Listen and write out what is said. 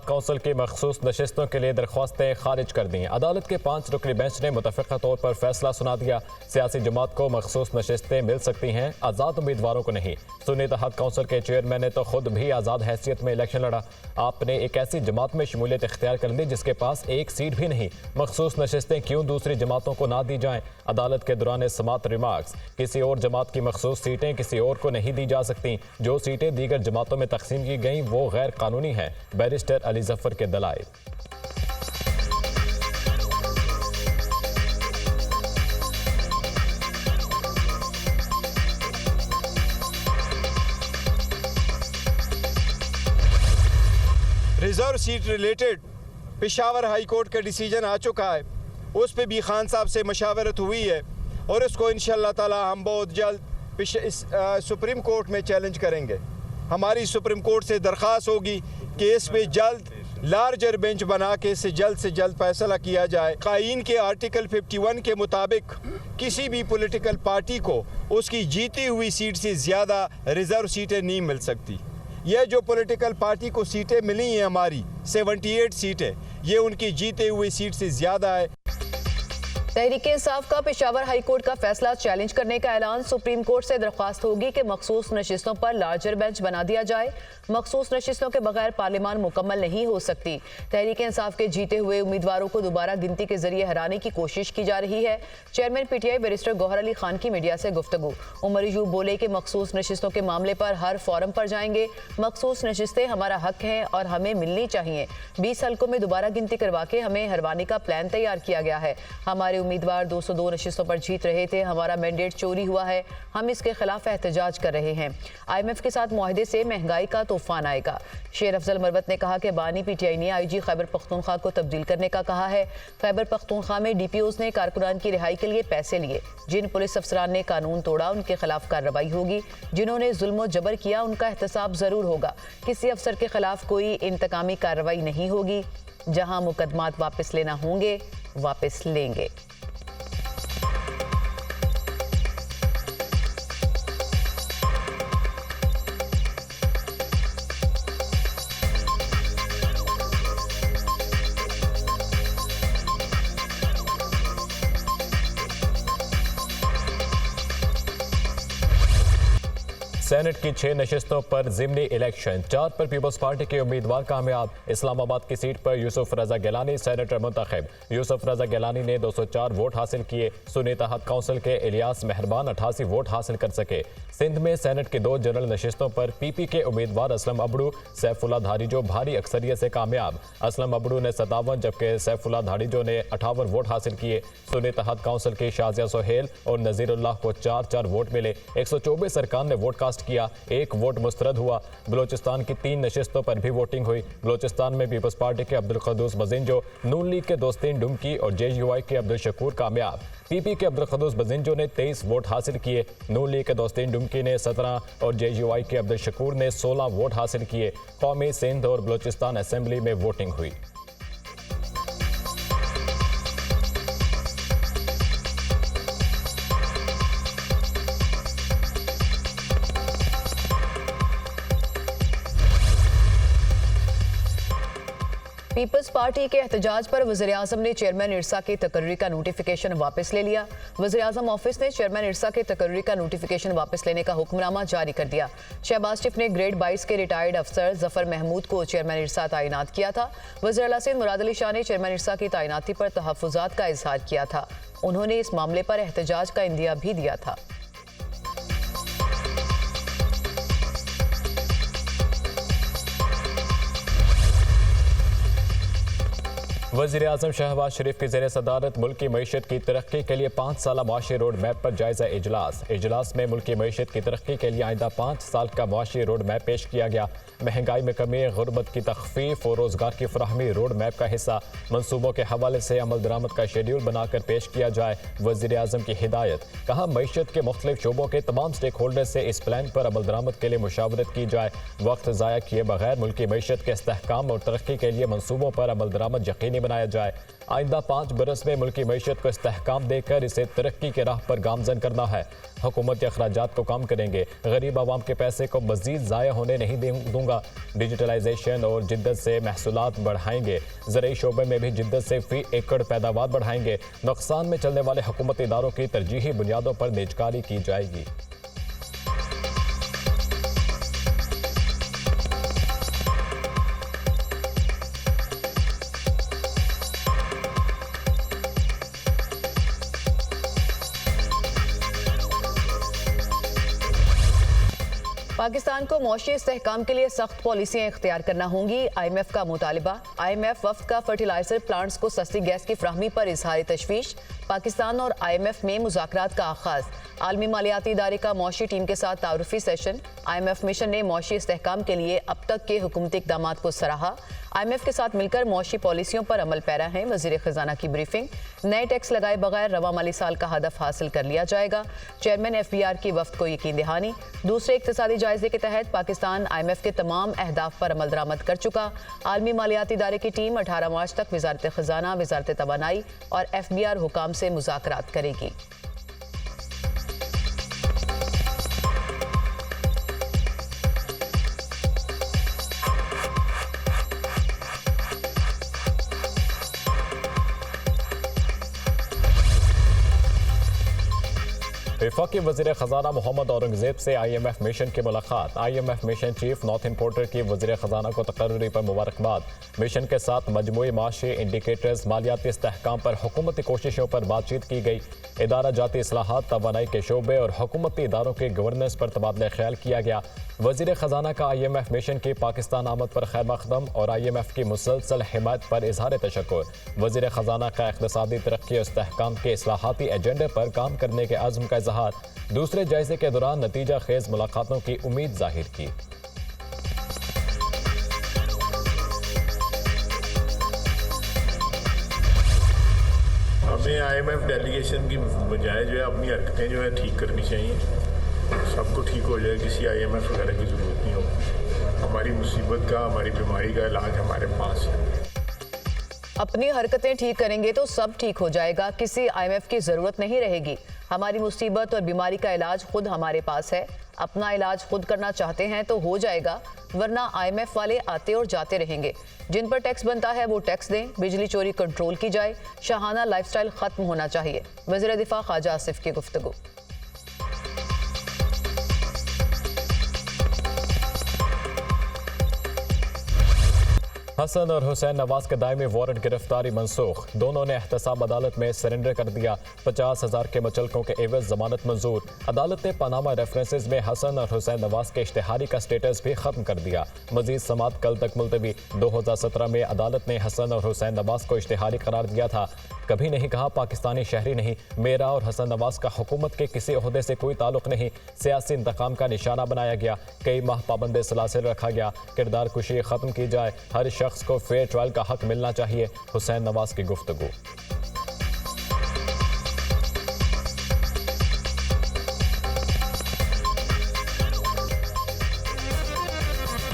Council की मखसूस नशिस्तों के लिए दरख्वास्तें खारिज कर दी। अदालत के 5 रुकनी बेंच ने मुतफ़िक़ा तौर पर फैसला सुना दिया। सियासी जमात को मखसूस नशिस्तें मिल सकती हैं, आज़ाद उम्मीदवारों को नहीं। सुन्नी इत्तेहाद कौंसिल के चेयरमैन ने तो खुद भी आज़ाद हैसियत में इलेक्शन लड़ा। आपने एक ऐसी जमात में शमूलियत इख्तियार कर ली जिसके पास एक सीट भी नहीं। मखसूस नशिस्तें क्यों दूसरी जमातों को ना दी जाएं? अदालत के दौरान समात रिमार्क्स, किसी और जमात की मखसूस सीटें किसी और को नहीं दी जा सकती। जो सीटें दीगर जमातों में तकसीम की गई वो गैर कानूनी है। बैरिस्टर अली जफर के दलाइल। Reserve seat related Peshawar high court का डिसीजन आ चुका है। उस पे भी खान साहब से मशावरत हुई है और इसको इंशाअल्लाह ताला हम बहुत जल्द सुप्रीम कोर्ट में चैलेंज करेंगे। हमारी सुप्रीम कोर्ट से दरख्वास्त होगी कि इस पे जल्द लार्जर बेंच बना के इससे जल्द फैसला किया जाए। कायीन के आर्टिकल 51 के मुताबिक किसी भी पॉलिटिकल पार्टी को उसकी जीती हुई सीट से ज़्यादा रिजर्व सीटें नहीं मिल सकती। यह जो पॉलिटिकल पार्टी को सीटें मिली हैं हमारी 78 सीटें, ये उनकी जीते हुई सीट से ज़्यादा है। तहरीक इंसाफ का पेशावर हाई कोर्ट का फैसला चैलेंज करने का ऐलान। सुप्रीम कोर्ट से दरख्वास्त होगी कि मखसूस नशिस्तों पर लार्जर बेंच बना दिया जाए। मखसूस नशिस्तों के बगैर पार्लियामान मुकम्मल नहीं हो सकती। तहरीक इंसाफ के जीते हुए उम्मीदवारों को दोबारा गिनती के जरिए हराने की कोशिश की जा रही है। Chairman PTI barrister Gauhar Ali Khan की मीडिया से गुफ्तगू। उमर यूब बोले कि मखसूस नशिस्तों के मामले पर हर फोरम पर जाएंगे। मखसूस नशिस्तें हमारा हक हैं और हमें मिलनी चाहिए। 20 हल्कों में दोबारा गिनती करवा के हमें हरवाने का प्लान तैयार किया गया है। हमारे उम्मीदवार 202 नशिस्तों पर जीत रहे थे। हमारा मैंडेट चोरी हुआ है। हम इसके खिलाफ एहतजाज कर रहे हैं। IMF के साथ मुआहदे से महंगाई का तूफान आएगा। शेर अफजल मरवत ने कहा कि बानी PTI ने IG खैबर पख्तूनख्वा को तब्दील करने का कहा है। खैबर पख्तूनख्वा में DPOs ने कारकुनान की रिहाई के लिए पैसे लिए। जिन पुलिस अफसरान ने कानून तोड़ा उनके खिलाफ कार्रवाई होगी। जिन्होंने जुल्म जबर किया उनका एहतसाब जरूर होगा। किसी अफसर के खिलाफ कोई इंतकामी कार्रवाई नहीं होगी। जहां मुकदमात वापस लेना होंगे वापस लेंगे। सेनेट की 6 नशिस्तों पर ज़िमनी इलेक्शन, 4 पर पीपल्स पार्टी के उम्मीदवार कामयाब। इस्लामाबाद की सीट पर यूसुफ रजा गिलानी सेनेटर मुंतखब। यूसुफ रजा गिलानी ने 204 वोट हासिल किए। सुन्नी इत्तेहाद कौंसिल के इलियास मेहरबान 88 वोट हासिल कर सके। सिंध में सेनेट की 2 जनरल नशिस्तों पर PP के उम्मीदवार असलम अबड़ू सैफुल्ला धारीजो भारी अक्सरियत से कामयाब। असलम अबड़ू ने 57 जबकि सैफुल्ला धारीजो ने 58 वोट हासिल किए। सुन्नी इत्तेहाद कौंसिल की शाजिया सोहेल और नज़ीरुल्लाह को 4-4 वोट मिले। 124 अरकान ने वोट कास्ट किया। 1 वोट मुस्तरद हुआ। बलोचिस्तान की 3 नशिस्तों पर भी वोटिंग हुई। बलोचिस्तान में पीपल्स पार्टी के अब्दुल कदूस बजिंजो, नून लीग के दोस्तीन डुमकी और JUI के अब्दुल शकूर कामयाब। PP के अब्दुल कदूस बजिंजो ने 23 वोट हासिल किए। नून लीग के दोस्तीन डुमकी ने 17 और JUI के अब्दुल शकूर ने 16 वोट हासिल किए। कौमी सिंध और बलोचिस्तान असेंबली में वोटिंग हुई। पीपल्स पार्टी के एहतजाज पर वज़ीर-ए-आज़म ने चेयरमैन इरसा की तकर्री का नोटिफिकेशन वापस ले लिया। वज़ीर-ए-आज़म ऑफिस ने चेयरमैन इरसा के तकर्री का नोटिफिकेशन वापस लेने का हुक्मनामा जारी कर दिया। शहबाज शरीफ ने ग्रेड 22 के रिटायर्ड अफसर जफर महमूद को चेयरमैन इरसा तैनात किया था। वज़ीर आला सिंध मुराद अली शाह ने चेयरमैन इरसा की तैनाती पर तहफ़्फ़ुज़ात का इजहार किया था। उन्होंने इस मामले पर एहतजाज का इंदिया भी दिया था। वज़ीर आज़म शहबाज शरीफ की ज़ेर सदारत मुल्क की मईशत की तरक्की के लिए 5 साला मुआशी रोड मैप पर जायज़ा इजलास में मुल्क की मईशत की तरक्की के लिए आइंदा 5 साल का मुआशी रोड मैप पेश किया गया। महंगाई में कमी, गुर्बत की तख़फ़ीफ़ और रोज़गार की फराहमी रोड मैप का हिस्सा। मनसूबों के हवाले से अमल दरामद का शेड्यूल बनाकर पेश किया जाए। वज़ीर आज़म की हिदायत। कहा मईशत के मुख्तलिफ शोबों के तमाम स्टेक होल्डर से इस प्लान पर अमल दरामद के लिए मुशावरत की जाए। वक्त ज़ाया किए बगैर मुल्क की मईशत के इस्तेहकाम और तरक्की के लिए मनसूबों पर अमल दरामद यकीनी बनाया जाए। आइंदा 5 बरस में मुल्की मईशत को इस्तेहकाम देकर इसे तरक्की के राह पर गामजन करना है। हुकूमती अखराजात को कम करेंगे, गरीब आवाम के पैसे को मजीद ज़ाया होने नहीं दूंगा। डिजिटलाइजेशन और जिद्दत से महसूलात बढ़ाएंगे। ज़रूरी शोबे में भी जिद्दत से फी एकड़ पैदावार बढ़ाएंगे। नुकसान में चलने वाले हुकूमती इदारों की तरजीही बुनियादों पर निजकारी की जाएगी। पाकिस्तान को मौशी इस्तेहकाम के लिए सख्त पॉलिसियां इख्तियार करना होंगी। IMF का मुतालिबा। IMF वफ्द का फर्टिलाइजर प्लांट्स को सस्ती गैस की फ्राहमी पर इजहार तशवीश। पाकिस्तान और IMF में मुज़ाकरात का आगाज। आलमी मालियाती इदारे का मौशी टीम के साथ तारुफी सेशन। IMF मिशन ने मौशी इस्तेहकाम के लिए अब तक के हुकूमती इक़दामात को सराहा। IMF के साथ मिलकर मौशी पॉलिसियों पर अमल पैरा है। वज़ीर ख़जाना की ब्रीफिंग। नए टैक्स लगाए बगैर रवा माली साल का हदफ हासिल कर लिया जाएगा। चेयरमैन FBR की वफ्द को यकीन दहानी। दूसरे इक़्तिसादी जायजे के तहत पाकिस्तान IMF के तमाम अहदाफ पर अमल दरामद कर चुका। आलमी मालियाती इदारे की टीम 18 मार्च तक वज़ारत ख़जाना, वज़ारत तवानाई और FBR हुकाम से मुज़ाकरात करेगी। वफाकी वज़ीर ख़जाना मोहम्मद औरंगज़ेब से IMF मिशन की मुलाकात। IMF mission chief north porter की वज़ीर ख़जाना को तकर्री पर मुबारकबाद। मिशन के साथ मजमूई माशी इंडिकेटर्स, मालियाती इस्तेहकाम पर हुकूमती कोशिशों पर बातचीत की गई। इदारा जाती इस्लाहात, तवानाई के शोबे और हुकूमती इदारों के गवर्नेंस पर तबादला ख्याल किया गया। वज़ीर ख़जाना का IMF मिशन की पाकिस्तान आमद पर खैर मकदम और IMF की मुसलसल हिमायत पर इजहार तशक्कुर। वज़ीर ख़जाना का इक़्तिसादी तरक्की और इस्तेहकाम के इस्लाहाती एजेंडे पर काम करने के अज़्म का इजहार। दूसरे जायजे के दौरान नतीजा खेज मुलाकातों की उम्मीद जाहिर की। हमें IMF डेलीगेशन की बजाय जो है अपनी हरकतें जो है ठीक करनी चाहिए। सबको ठीक हो जाए, किसी IMF वगैरह की ज़रूरत नहीं हो। हमारी मुसीबत का, हमारी बीमारी का इलाज हमारे पास है। अपनी हरकतें ठीक करेंगे तो सब ठीक हो जाएगा, किसी IMF की ज़रूरत नहीं रहेगी। हमारी मुसीबत और बीमारी का इलाज खुद हमारे पास है। अपना इलाज खुद करना चाहते हैं तो हो जाएगा, वरना IMF वाले आते और जाते रहेंगे। जिन पर टैक्स बनता है वो टैक्स दें, बिजली चोरी कंट्रोल की जाए, शाहाना लाइफस्टाइल खत्म होना चाहिए। वज़ीर दिफा ख्वाजा आसिफ की गुफ्तगू। हसन और हुसैन नवाज के दायमी वारंट गिरफ्तारी मनसूख। दोनों ने एहतसाब अदालत में सरेंडर कर दिया। 50,000 के मुचलकों के एवज जमानत मंजूर। अदालत ने पनामा रेफरेंसेज में हसन और हुसैन नवाज के इश्तिहारी का स्टेटस भी खत्म कर दिया। मजीद समात कल तक मुलतवी। 2017 में अदालत ने हसन और हुसैन नवाज को इश्तिहारी करार दिया था। कभी नहीं कहा पाकिस्तानी शहरी नहीं। मेरा और हसन नवाज का हुकूमत के किसी ओहदे से कोई ताल्लुक नहीं। सियासी इंतकाम का निशाना बनाया गया। कई माह पाबंद सलासिल रखा गया। किरदार कुशी खत्म की जाए। हर शख्स को फेयर ट्रायल का हक मिलना चाहिए। हुसैन नवाज की गुफ्तगू।